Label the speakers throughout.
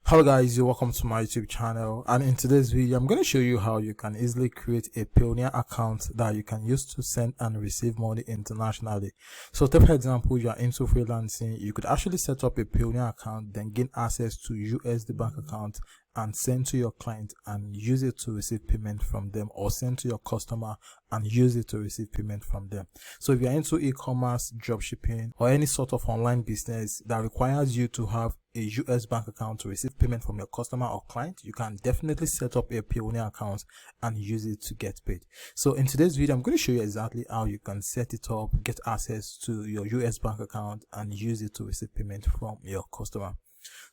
Speaker 1: Hello guys, welcome to my YouTube channel, and in today's video I'm going to show you how you can easily create a Payoneer account that you can use to send and receive money internationally. So take for example, you are into freelancing, you could actually set up a Payoneer account, then gain access to USD bank account and send to your client and use it to receive payment from them, or send to your customer and use it to receive payment from them. So if you're into e-commerce, dropshipping, or any sort of online business that requires you to have a US bank account to receive payment from your customer or client, you can definitely set up a Payoneer account and use it to get paid. So in today's video, I'm going to show you exactly how you can set it up, get access to your US bank account and use it to receive payment from your customer.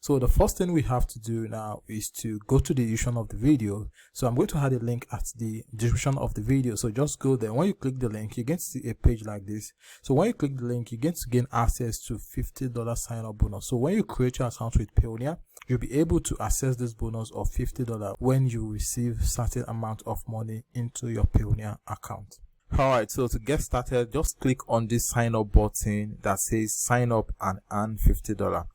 Speaker 1: So the first thing we have to do now is to go to the description of the video. So I'm going to add a link at the description of the video. So just go there. When you click the link, you get to see a page like this. So when you click the link, you get to gain access to $50 sign up bonus. So when you create your account with Payoneer, you'll be able to access this bonus of $50 when you receive certain amount of money into your Payoneer account. Alright, so to get started, just click on this sign up button that says sign up and earn $50.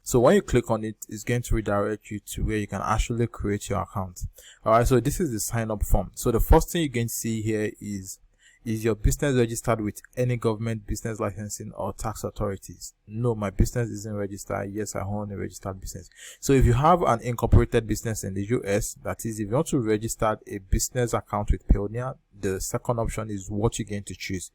Speaker 1: So when you click on it, it's going to redirect you to where you can actually create your account. Alright, so this is the sign up form. So the first thing you can see here is your business registered with any government business licensing or tax authorities? No, my business isn't registered. Yes, I own a registered business. So if you have an incorporated business in the US, that is, if you want to register a business account with Payoneer, the second option is what you're going to choose.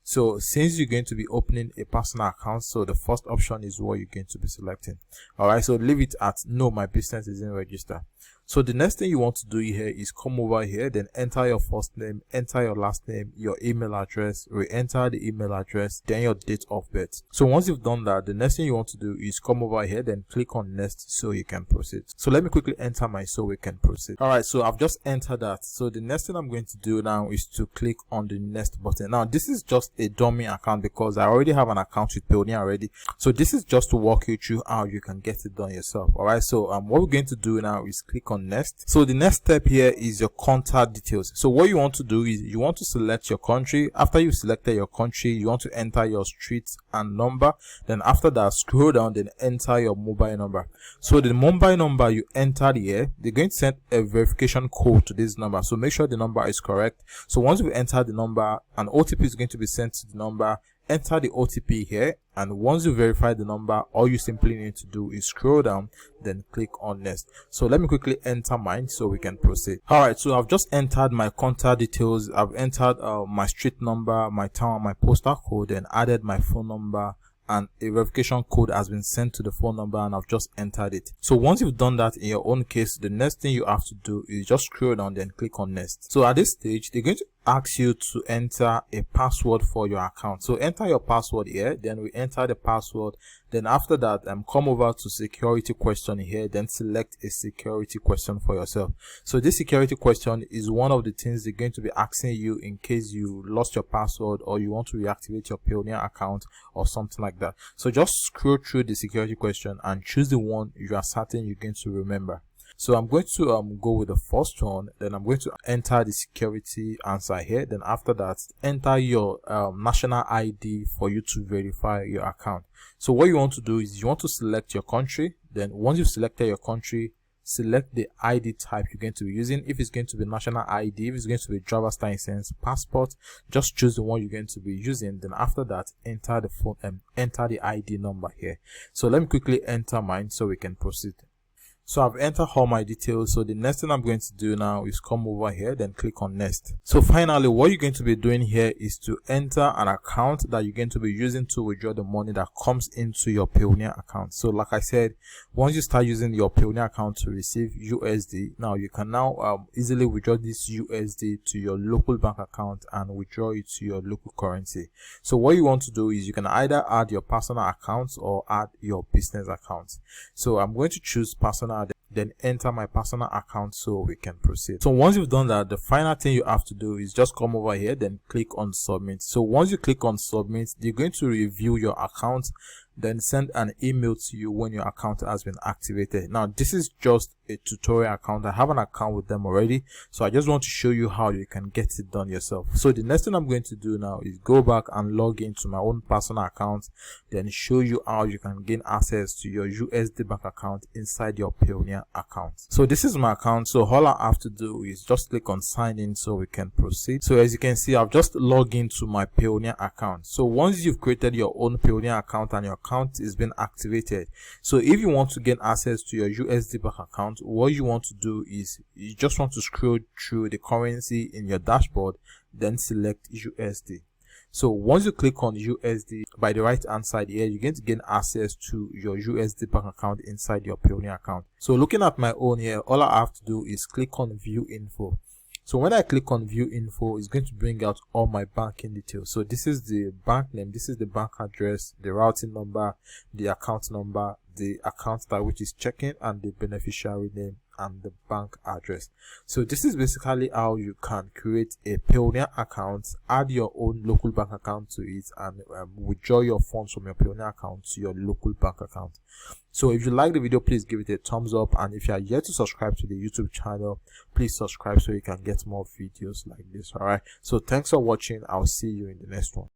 Speaker 1: So since you're going to be opening a personal account, so the first option is what you're going to be selecting. Alright, so leave it at no, my business isn't registered. So the next thing you want to do here is come over here, then enter your first name, enter your last name, your email address, re-enter the email address, then your date of birth. So once you've done that, the next thing you want to do is come over here, then click on next so you can proceed. So let me quickly enter mine so we can proceed. Alright, so I've just entered that. So the next thing I'm going to do now is to click on the next button. Now this is just a dummy account because I already have an account with Payoneer already. So this is just to walk you through how you can get it done yourself. Alright, so what we're going to do now is click on next. So the next step here is your contact details. So what you want to do is you want to select your country. After you've selected your country, you want to enter your street and number. Then after that, scroll down, then enter your mobile number. So the mobile number you entered here, they're going to send a verification code to this number. So make sure the number is correct. So once you enter the number, an OTP is going to be sent to the number. Enter the OTP here, and once you verify the number, all you simply need to do is scroll down, then click on next. So let me quickly enter mine so we can proceed. Alright, so I've just entered my contact details. I've entered my street number, my town, my postal code, and added my phone number, and a verification code has been sent to the phone number, and I've just entered it. So once you've done that in your own case, the next thing you have to do is just scroll down, then click on next. So at this stage, they're going to ask you to enter a password for your account. So enter your password here, then we enter the password. Then after that, come over to security question here, then select a security question for yourself. So this security question is one of the things they're going to be asking you in case you lost your password or you want to reactivate your Payoneer account or something like that. So just scroll through the security question and choose the one you are certain you're going to remember. So I'm going to go with the first one, then I'm going to enter the security answer here. Then after that, enter your national ID for you to verify your account. So what you want to do is you want to select your country. Then once you've selected your country, select the ID type you're going to be using. If it's going to be national ID, if it's going to be driver's license, passport, just choose the one you're going to be using. Then after that, enter the phone and enter the ID number here. So let me quickly enter mine so we can proceed. So I've entered all my details. So the next thing I'm going to do now is come over here, then click on next. So finally, what you're going to be doing here is to enter an account that you're going to be using to withdraw the money that comes into your Payoneer account. So like I said, once you start using your Payoneer account to receive USD, now you can now easily withdraw this USD to your local bank account and withdraw it to your local currency. So what you want to do is you can either add your personal accounts or add your business accounts. So I'm going to choose personal, then enter my personal account so we can proceed. So once you've done that, the final thing you have to do is just come over here, then click on submit. So once you click on submit, they're going to review your account. then send an email to you when your account has been activated. Now this is just a tutorial account. I have an account with them already, so I just want to show you how you can get it done yourself. So the next thing I'm going to do now is go back and log into my own personal account, then show you how you can gain access to your USD bank account inside your Payoneer account. So this is my account, so all I have to do is just click on sign in so we can proceed. So as you can see, I've just logged into my Payoneer account. So once you've created your own Payoneer account and your account is being activated, so if you want to gain access to your USD bank account, what you want to do is you just want to scroll through the currency in your dashboard, then select USD. So once you click on USD, by the right hand side here, you're going to gain access to your USD bank account inside your Payoneer account. So looking at my own here, all I have to do is click on view info. So when I click on view info, it's going to bring out all my banking details. So this is the bank name, this is the bank address, the routing number, the account number, the account type, which is checking, and the beneficiary name and the bank address. So this is basically how you can create a Payoneer account, add your own local bank account to it, and withdraw your funds from your Payoneer account to your local bank account. So if you like the video, please give it a thumbs up, and if you are yet to subscribe to the YouTube channel, please subscribe so you can get more videos like this. All right, so thanks for watching. I'll see you in the next one.